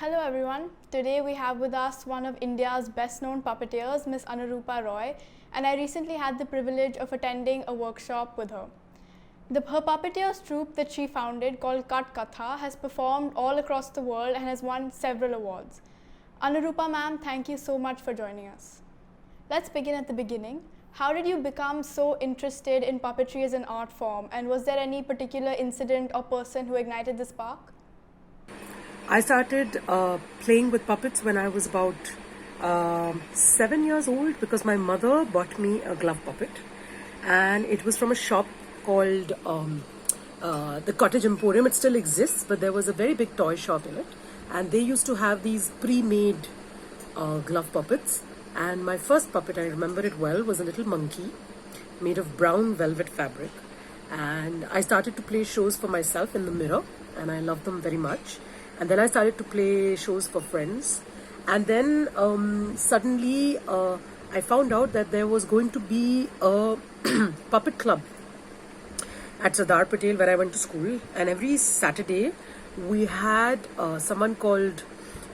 Hello everyone. Today we have with us one of India's best known puppeteers, Miss Anurupa Roy, and I recently had the privilege of attending a workshop with her. Her puppeteers troupe that she founded, called Kat Katha, has performed all across the world and has won several awards. Anurupa ma'am, thank you so much for joining us. Let's begin at the beginning. How did you become so interested in puppetry as an art form, and was there any particular incident or person who ignited the spark? I started playing with puppets when I was about 7 years old because my mother bought me a glove puppet, and it was from a shop called the Cottage Emporium. It still exists, but there was a very big toy shop in it, and they used to have these pre-made glove puppets. And my first puppet, I remember it well, was a little monkey made of brown velvet fabric. And I started to play shows for myself in the mirror, and I loved them very much. And then I started to play shows for friends. And then suddenly I found out that there was going to be a puppet club at Sardar Patel where I went to school. And every Saturday we had someone called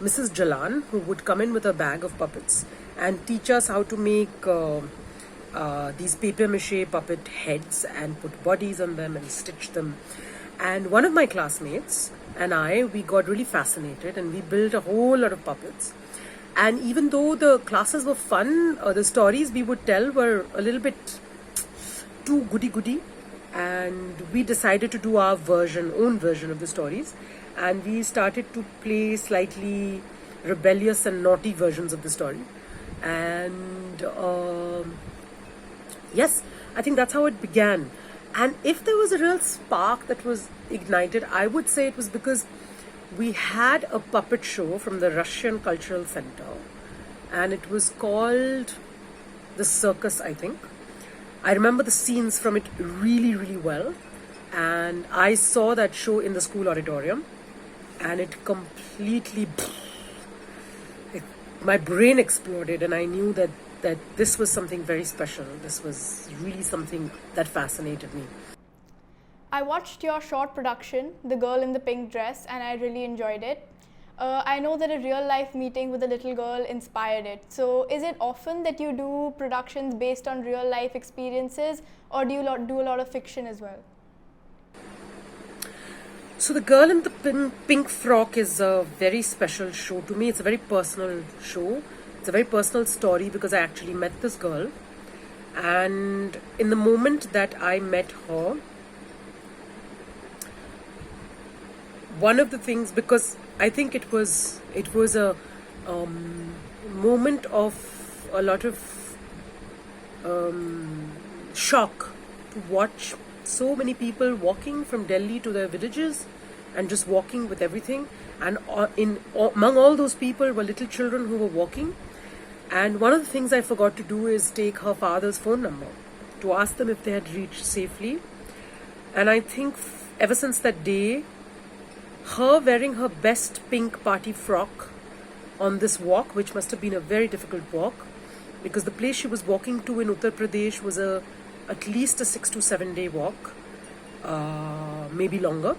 Mrs. Jalan who would come in with a bag of puppets and teach us how to make these papier-mâché puppet heads and put bodies on them and stitch them. And one of my classmates and we got really fascinated, and we built a whole lot of puppets. And even though the classes were fun, the stories we would tell were a little bit too goody-goody, and we decided to do our own version of the stories, and we started to play slightly rebellious and naughty versions of the story. And yes, I think that's how it began. And if there was a real spark that was ignited, I would say it was because we had a puppet show from the Russian Cultural Center, and it was called The Circus, I think. I remember the scenes from it really, really well, and I saw that show in the school auditorium, and it completely, my brain exploded, and I knew that this was something very special. This was really something that fascinated me. I watched your short production, The Girl in the Pink Dress, and I really enjoyed it. I know that a real life meeting with a little girl inspired it. So is it often that you do productions based on real life experiences, or do you do a lot of fiction as well? So The Girl in the Pink Frock is a very special show to me. It's a very personal show. It's a very personal story because I actually met this girl, and in the moment that I met her, one of the things, because I think it was a moment of a lot of shock to watch so many people walking from Delhi to their villages and just walking with everything, and among all those people were little children who were walking. And one of the things I forgot to do is take her father's phone number to ask them if they had reached safely. And I think ever since that day, her wearing her best pink party frock on this walk, which must have been a very difficult walk, because the place she was walking to in Uttar Pradesh was at least a 6 to 7 day walk, maybe longer.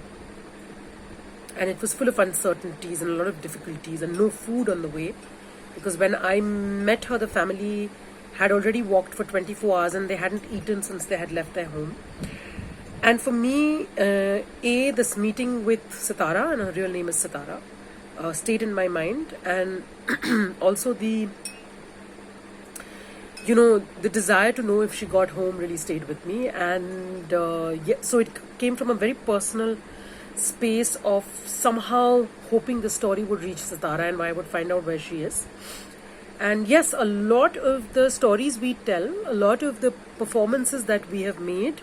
And it was full of uncertainties and a lot of difficulties and no food on the way. Because when I met her, the family had already walked for 24 hours and they hadn't eaten since they had left their home. And for me, this meeting with Sitara, and her real name is Sitara, stayed in my mind. And also the desire to know if she got home really stayed with me. And so it came from a very personal space of somehow hoping the story would reach Sitara and I would find out where she is. And yes, a lot of the stories we tell, a lot of the performances that we have made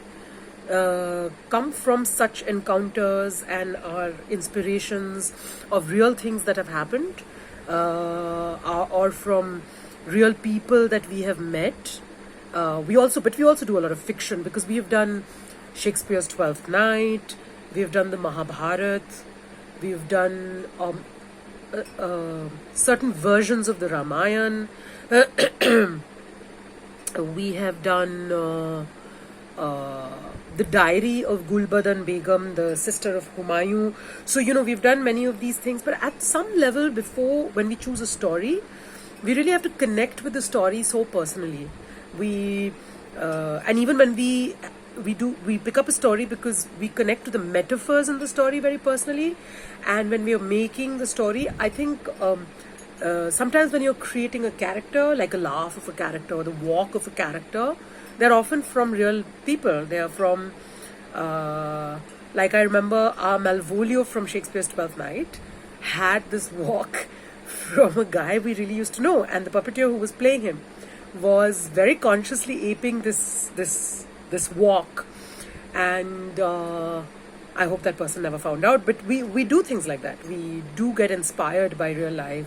come from such encounters and are inspirations of real things that have happened, or from real people that we have met. We also do a lot of fiction, because we have done Shakespeare's Twelfth Night, we have done the Mahabharata, we have done certain versions of the Ramayana. We have done the Diary of Gulbadan Begum, the sister of Humayun. So, we've done many of these things, but at some level before, when we choose a story, we really have to connect with the story so personally. And even when we pick up a story because we connect to the metaphors in the story very personally. And when we are making the story, I think sometimes when you're creating a character, like a laugh of a character or the walk of a character, they're often from real people. They are from, like I remember Malvolio from Shakespeare's Twelfth Night had this walk from a guy we really used to know, and the puppeteer who was playing him was very consciously aping this walk, and I hope that person never found out. But we do things like that. We do get inspired by real life.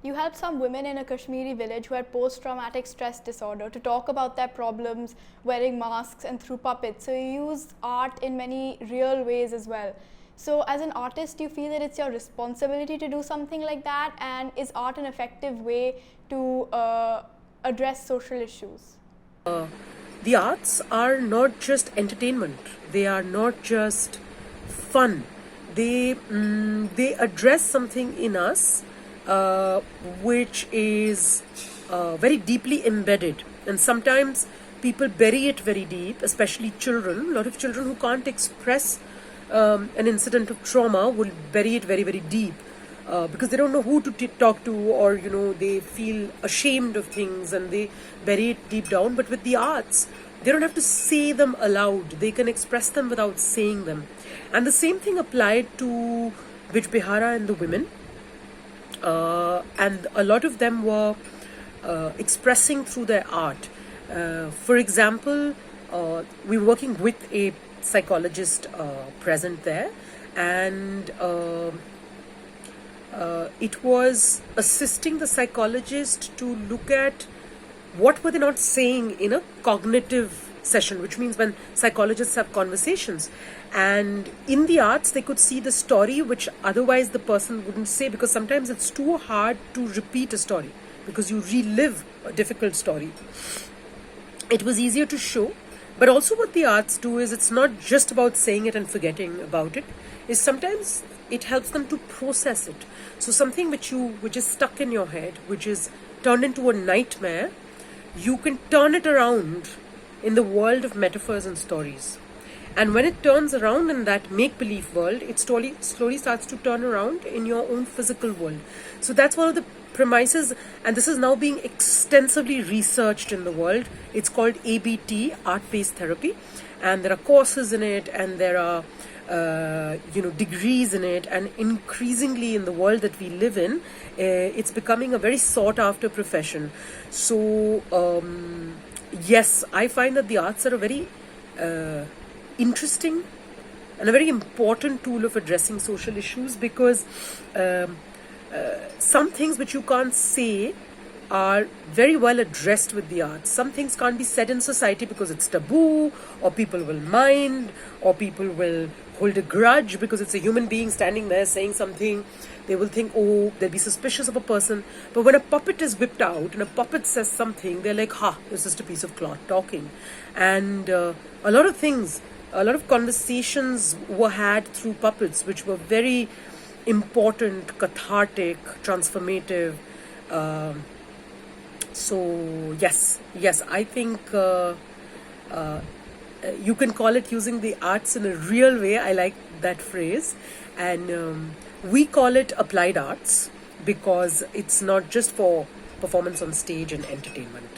You helped some women in a Kashmiri village who had post-traumatic stress disorder to talk about their problems wearing masks and through puppets. So you used art in many real ways as well. So as an artist, do you feel that it's your responsibility to do something like that? And is art an effective way to address social issues? The arts are not just entertainment. They are not just fun. They address something in us which is very deeply embedded, and sometimes people bury it very deep, especially children. A lot of children who can't express an incident of trauma will bury it very, very deep because they don't know who to talk to, or they feel ashamed of things and they bury it deep down. But with the arts, they don't have to say them aloud. They can express them without saying them. And the same thing applied to Bij Bihara and the women. And a lot of them were expressing through their art. For example, we were working with a psychologist present there, and it was assisting the psychologist to look at what were they not saying in a cognitive session, which means when psychologists have conversations. And in the arts, they could see the story which otherwise the person wouldn't say, because sometimes it's too hard to repeat a story because you relive a difficult story. It was easier to show. But also what the arts do is, it's not just about saying it and forgetting about it. Is sometimes it helps them to process it. So something which is stuck in your head, which is turned into a nightmare, you can turn it around in the world of metaphors and stories. And when it turns around in that make-believe world, it slowly starts to turn around in your own physical world. So that's one of the premises, and this is now being extensively researched in the world. It's called ABT, art-based therapy, and there are courses in it, and there are degrees in it, and increasingly in the world that we live in, it's becoming a very sought-after profession. So yes, I find that the arts are a very interesting and a very important tool of addressing social issues, because some things which you can't say are very well addressed with the arts. Some things can't be said in society because it's taboo, or people will mind, or people will hold a grudge because it's a human being standing there saying something. They will think, oh, they'll be suspicious of a person. But when a puppet is whipped out and a puppet says something, they're like, it's just a piece of cloth talking. And a lot of things, a lot of conversations were had through puppets, which were very important, cathartic, transformative. So yes, I think you can call it using the arts in a real way. I like that phrase. And we call it applied arts because it's not just for performance on stage and entertainment.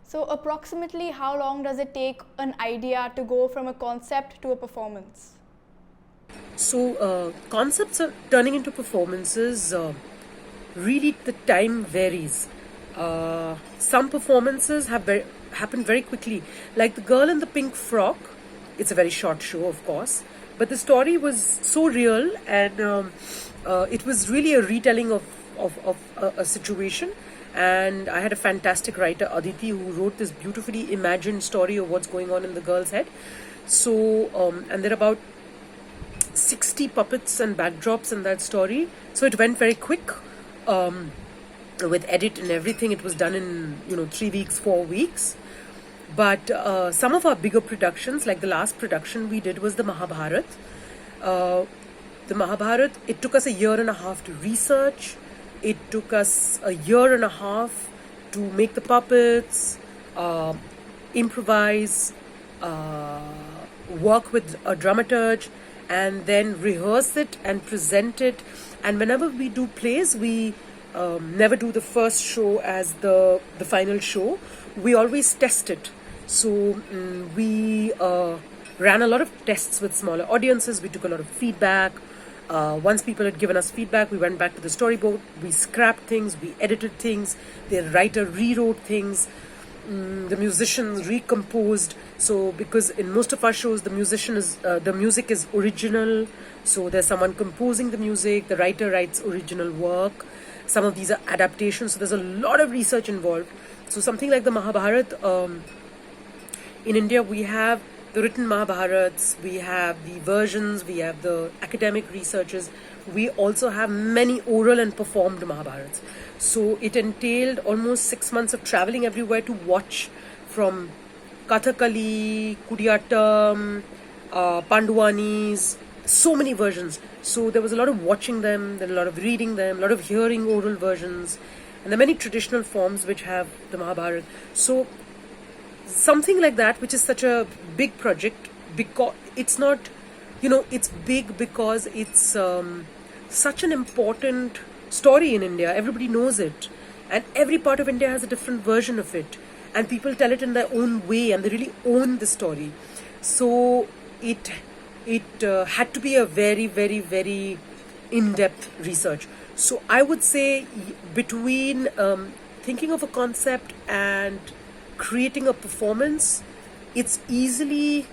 So approximately how long does it take an idea to go from a concept to a performance? So concepts are turning into performances. Really, the time varies. Some performances happen very quickly. Like The Girl in the Pink Frock, it's a very short show, of course. But the story was so real, and it was really a retelling of a situation. And I had a fantastic writer, Aditi, who wrote this beautifully imagined story of what's going on in the girl's head. So, and there are about 60 puppets and backdrops in that story. So it went very quick. With edit and everything, it was done in 3 weeks, 4 weeks. But some of our bigger productions, like the last production we did was the Mahabharat. The Mahabharat, it took us a year and a half to research. It took us a year and a half to make the puppets, improvise, work with a dramaturge, and then rehearse it and present it. And whenever we do plays, we never do the first show as the final show. We always test it. So we ran a lot of tests with smaller audiences. We took a lot of feedback. Once people had given us feedback, we went back to the storyboard. We scrapped things. We edited things. The writer rewrote things. The musicians recomposed. So because in most of our shows the music is original, so there's someone composing the music, the writer writes original work. Some of these are adaptations, so there's a lot of research involved. So something like the Mahabharat, in India we have the written Mahabharats, we have the versions, we have the academic researches, we also have many oral and performed Mahabharats. So it entailed almost 6 months of traveling everywhere to watch, from Kathakali, Kudiyattam, Panduanis, so many versions. So there was a lot of watching them, then a lot of reading them, a lot of hearing oral versions, and there are many traditional forms which have the Mahabharata. So something like that, which is such a big project, because it's not, it's big because it's such an important story in India. Everybody knows it, and every part of India has a different version of it, and people tell it in their own way, and they really own the story. So it had to be a very, very, very in-depth research. So I would say between thinking of a concept and creating a performance, it's easily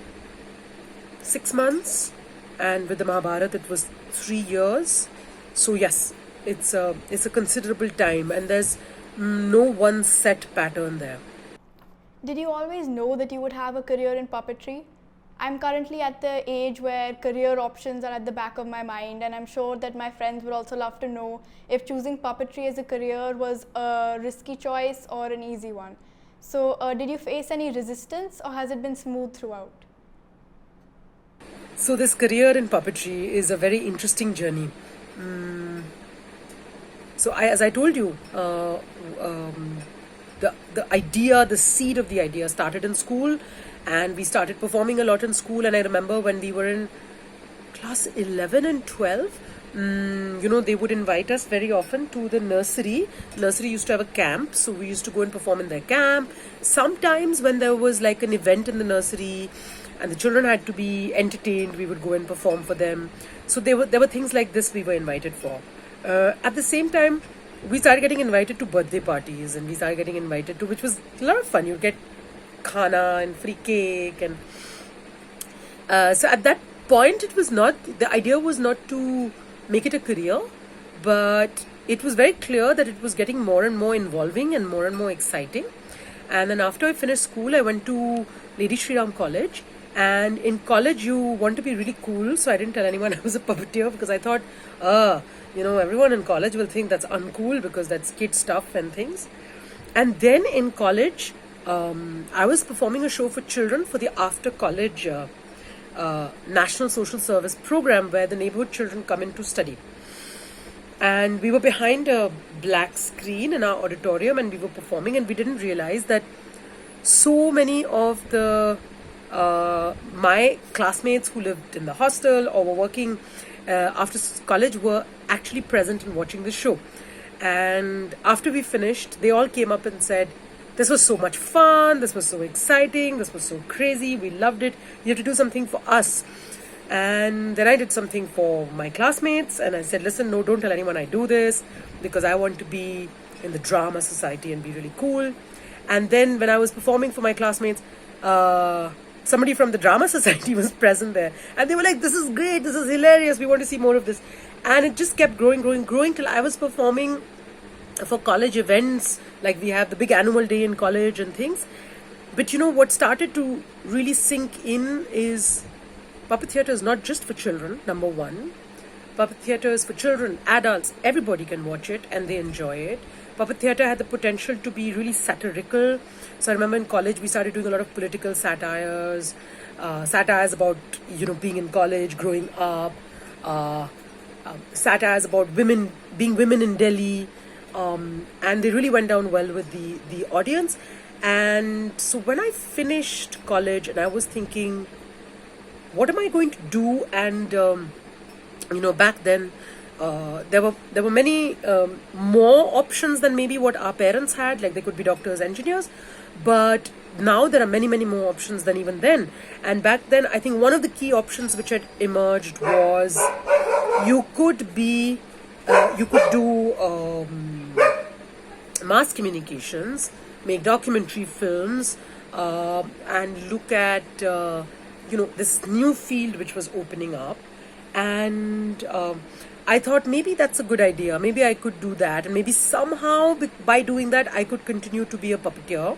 6 months, and with the Mahabharata it was 3 years. So yes, it's a considerable time, and there's no one set pattern there. Did you always know that you would have a career in puppetry? I'm currently at the age where career options are at the back of my mind, and I'm sure that my friends would also love to know if choosing puppetry as a career was a risky choice or an easy one. So did you face any resistance, or has it been smooth throughout? So this career in puppetry is a very interesting journey. So as I told you, the idea, the seed of the idea started in school, and we started performing a lot in school. And I remember when we were in class 11 and 12, they would invite us very often to the nursery. Nursery used to have a camp, so we used to go and perform in their camp. Sometimes when there was like an event in the nursery and the children had to be entertained, we would go and perform for them. So there were things like this we were invited for. At the same time, we started getting invited to birthday parties, and we started getting invited to, which was a lot of fun. You'd get khana and free cake, and so at that point the idea was not to make it a career, but it was very clear that it was getting more and more involving and more exciting. And then after I finished school, I went to Lady Shri Ram College, and in college you want to be really cool, so I didn't tell anyone I was a puppeteer, because I thought everyone in college will think that's uncool because that's kid stuff and things. And then in college I was performing a show for children for the after college National Social Service program, where the neighborhood children come in to study. And we were behind a black screen in our auditorium, and we were performing, and we didn't realize that so many of the my classmates who lived in the hostel or were working after college were actually present and watching the show. And after we finished, they all came up and said, "This was so much fun, this was so exciting, this was so crazy, we loved it, you have to do something for us." And then I did something for my classmates, and I said, "Listen, no, don't tell anyone I do this, because I want to be in the drama society and be really cool." And then when I was performing for my classmates, somebody from the drama society was present there, and they were like, "This is great, this is hilarious, we want to see more of this." And it just kept growing till I was performing for college events, like we have the big annual day in college and things. But what started to really sink in is puppet theatre is not just for children, number one. Puppet theatre is for children, adults, everybody can watch it and they enjoy it. Puppet theatre had the potential to be really satirical. So I remember in college we started doing a lot of political satires, satires about being in college, growing up, satires about women being women in Delhi, and they really went down well with the audience. And so when I finished college and I was thinking, what am I going to do? And back then there were many more options than maybe what our parents had. Like, they could be doctors, engineers, but now there are many more options than even then. And back then, I think one of the key options which had emerged was you could do mass communications, make documentary films, and look at this new field which was opening up. And I thought maybe that's a good idea. Maybe I could do that, and maybe somehow by doing that I could continue to be a puppeteer,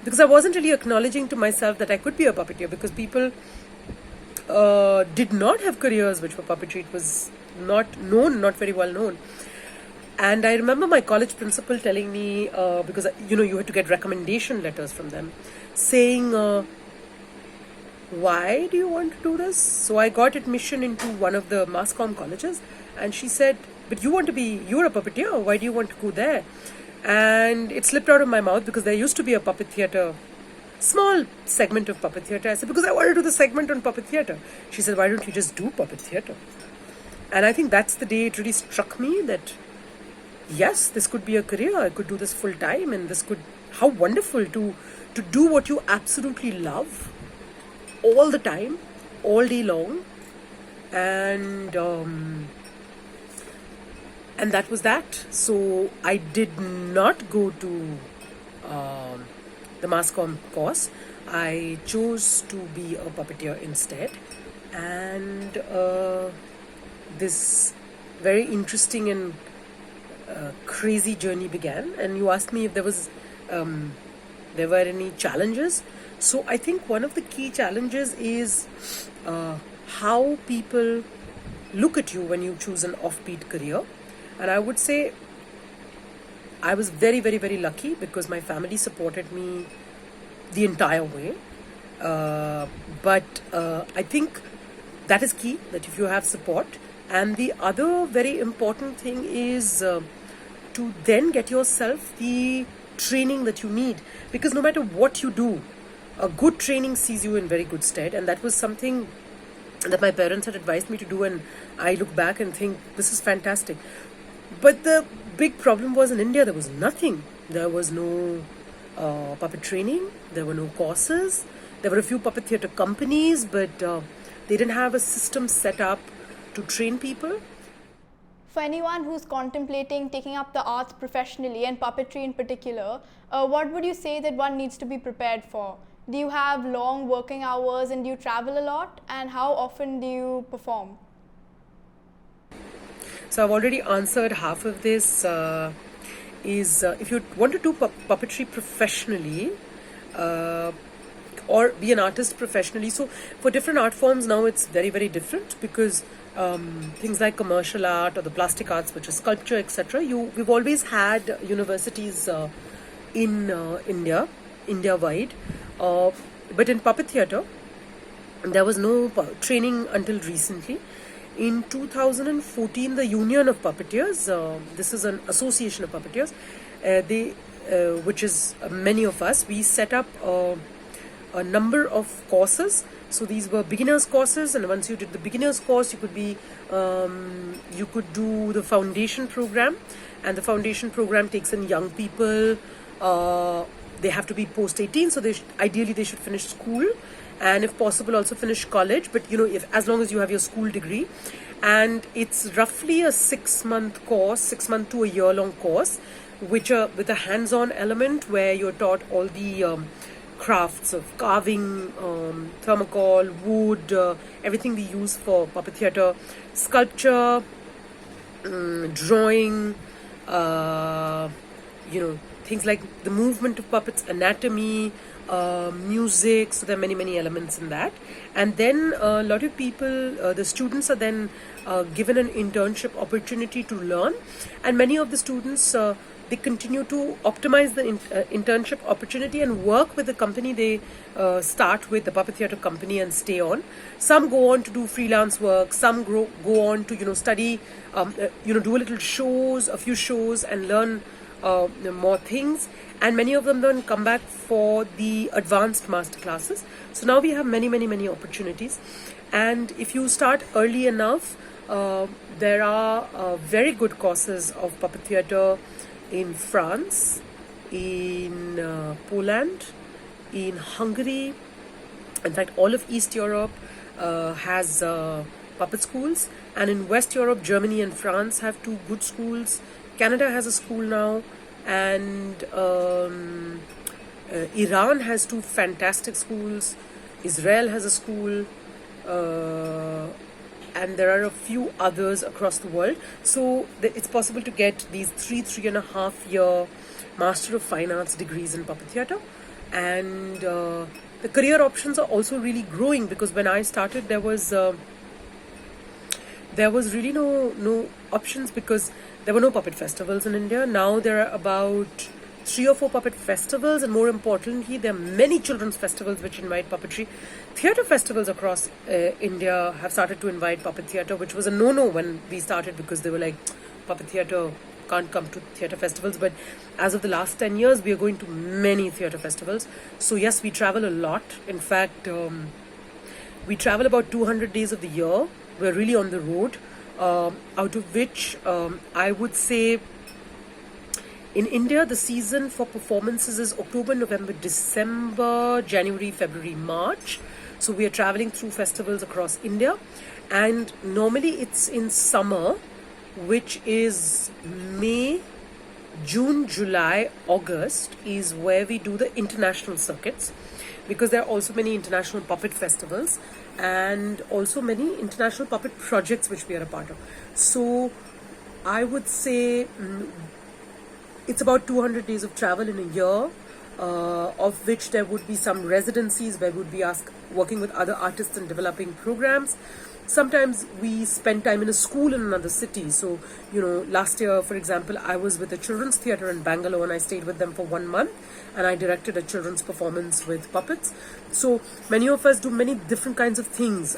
because I wasn't really acknowledging to myself that I could be a puppeteer, because people did not have careers which were puppetry. It was not very well known. And I remember my college principal telling me, because you had to get recommendation letters from them, saying, why do you want to do this? So I got admission into one of the mass comm colleges, and she said, but you're a puppeteer, why do you want to go there? And it slipped out of my mouth, because there used to be a puppet theatre, small segment of puppet theatre. I said, because I want to do the segment on puppet theatre. She said, why don't you just do puppet theatre? And I think that's the day it really struck me that, yes, this could be a career. I could do this full time, and how wonderful to do what you absolutely love all the time, all day long. And that was that. So I did not go to the mass comm course. I chose to be a puppeteer instead. And this very interesting and crazy journey began. And you asked me if there were any challenges. So I think one of the key challenges is how people look at you when you choose an offbeat career. And I would say I was very lucky, because my family supported me the entire way. But I think that is key, that if you have support. And the other very important thing is to then get yourself the training that you need, because no matter what you do, a good training sees you in very good stead. And that was something that my parents had advised me to do, and I look back and think, this is fantastic. But the big problem was, in India there was nothing. There was no puppet training, there were no courses, there were a few puppet theatre companies, but they didn't have a system set up to train people. For anyone who's contemplating taking up the arts professionally, and puppetry in particular, what would you say that one needs to be prepared for? Do you have long working hours, and do you travel a lot? And how often do you perform? So I've already answered half of this. If you want to do puppetry professionally, or be an artist professionally, so for different art forms now it's very different, because things like commercial art or the plastic arts, which is sculpture, etc. We've always had universities in India-wide, but in puppet theatre there was no training until recently. In 2014, the Union of Puppeteers, this is an association of puppeteers, which is many of us, we set up a number of courses. So these were beginners courses, and once you did the beginners course, you could do the foundation program, and the foundation program takes in young people. They have to be post 18, so ideally they should finish school, and if possible also finish college, but as long as you have your school degree. And it's roughly a 6-month course, 6 month to a year long course, which with a hands-on element where you're taught all the crafts of carving, thermocol, wood, everything we use for puppet theatre, sculpture, drawing, things like the movement of puppets, anatomy, music. So there are many elements in that. And then a lot of people, the students are then given an internship opportunity to learn, and many of the students they continue to optimize the internship opportunity and work with the company they start with, the puppet theatre company, and stay on. Some go on to do freelance work, some go on to study, do a little shows, a few shows, and learn more things. And many of them then come back for the advanced master classes. So now we have many opportunities, and if you start early enough, there are very good courses of puppet theatre in France, in Poland, in Hungary. In fact, all of East Europe has puppet schools, and in West Europe, Germany and France have two good schools. Canada has a school now, and Iran has two fantastic schools. Israel has a school, and there are a few others across the world. So it's possible to get these 3.5 year Master of Fine Arts degrees in puppet theatre. And the career options are also really growing, because when I started there was really no options, because there were no puppet festivals in India. Now there are about 3 or 4 puppet festivals, and more importantly, there are many children's festivals which invite puppetry. Theatre festivals across India have started to invite puppet theatre, which was a no-no when we started, because they were like, puppet theatre can't come to theatre festivals. But as of the last 10 years, we are going to many theatre festivals. So yes, we travel a lot. In fact, we travel about 200 days of the year. We're really on the road, out of which I would say in India, the season for performances is October, November, December, January, February, March. So we are traveling through festivals across India. And normally it's in summer, which is May, June, July, August, is where we do the international circuits, because there are also many international puppet festivals and also many international puppet projects which we are a part of. So I would say it's about 200 days of travel in a year, of which there would be some residencies where we would be working with other artists and developing programs. Sometimes we spend time in a school in another city. So, last year, for example, I was with a children's theatre in Bangalore, and I stayed with them for 1 month, and I directed a children's performance with puppets. So many of us do many different kinds of things.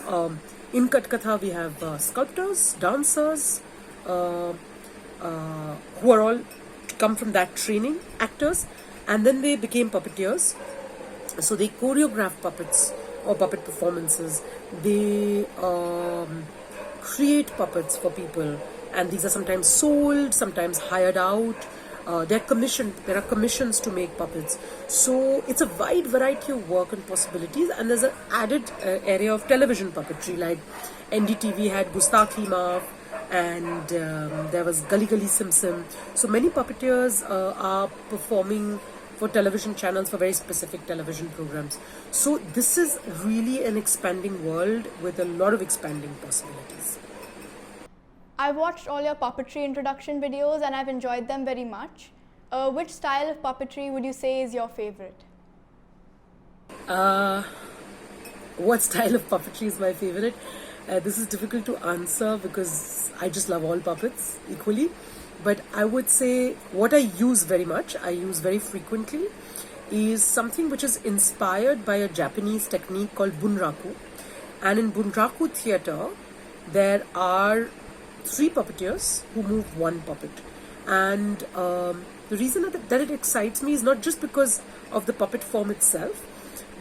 In Katkatha, we have sculptors, dancers, who are all come from that training, actors, and then they became puppeteers. So they choreograph puppets or puppet performances. They create puppets for people, and these are sometimes sold, sometimes hired out. They're commissioned. There are commissions to make puppets. So it's a wide variety of work and possibilities. And there's an added area of television puppetry, like NDTV had Gustakhi Maaf, and there was Gully Gully Sim Sim. So many puppeteers are performing for television channels for very specific television programs. So this is really an expanding world with a lot of expanding possibilities. I've watched all your puppetry introduction videos and I've enjoyed them very much. Which style of puppetry would you say is your favorite? What style of puppetry is my favorite? This is difficult to answer because I just love all puppets equally. But I would say what I use very much, I use very frequently, is something which is inspired by a Japanese technique called bunraku. And in bunraku theatre, there are 3 puppeteers who move 1 puppet. And the reason that it excites me is not just because of the puppet form itself,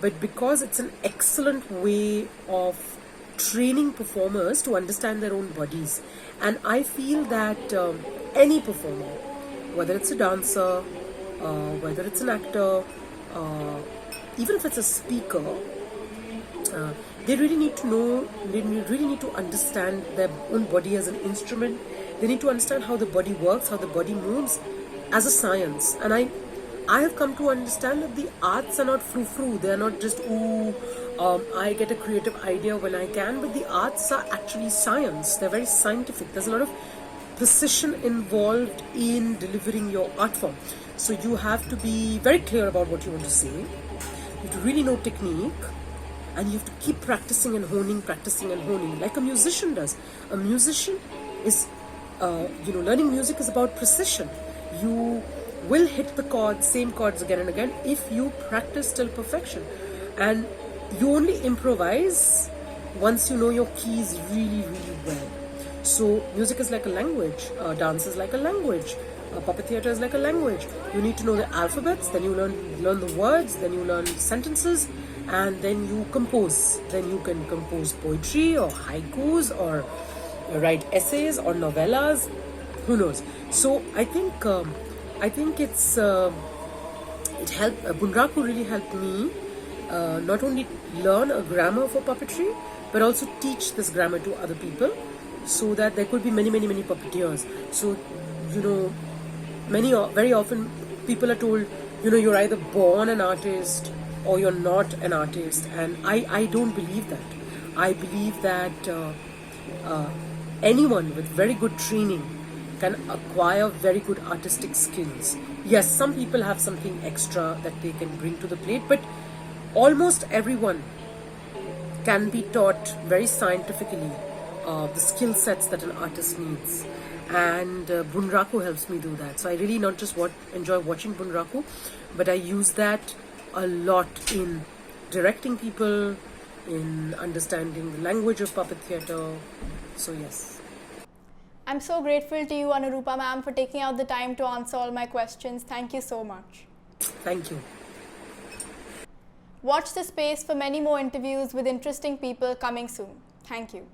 but because it's an excellent way of training performers to understand their own bodies. And I feel that any performer, whether it's a dancer, whether it's an actor, even if it's a speaker, they really need to know, they really need to understand their own body as an instrument. They need to understand how the body works, how the body moves as a science. And I have come to understand that the arts are not frou-frou. They are not just, I get a creative idea when I can, but the arts are actually science. They're very scientific. There's a lot of precision involved in delivering your art form. So you have to be very clear about what you want to say. You have to really know technique, and you have to keep practicing and honing, like a musician does. A musician is, learning music is about precision. You will hit the chords, same chords again and again, if you practice till perfection. And you only improvise once you know your keys really, really well. So music is like a language, dance is like a language, puppet theatre is like a language. You need to know the alphabets, then you learn the words, then you learn sentences, and then you compose. Then you can compose poetry or haikus or write essays or novellas. Who knows? So I think it's it helped. Bunraku really helped me not only learn a grammar for puppetry, but also teach this grammar to other people, so that there could be many puppeteers. So very often people are told, you're either born an artist or you're not an artist, and I don't believe that. I believe that anyone with very good training can acquire very good artistic skills. Yes, some people have something extra that they can bring to the plate, but almost everyone can be taught very scientifically the skill sets that an artist needs. And Bunraku helps me do that. So I really not just enjoy watching Bunraku, but I use that a lot in directing people, in understanding the language of puppet theatre. So yes. I'm so grateful to you, Anurupa ma'am, for taking out the time to answer all my questions. Thank you so much. Thank you. Watch the space for many more interviews with interesting people coming soon. Thank you.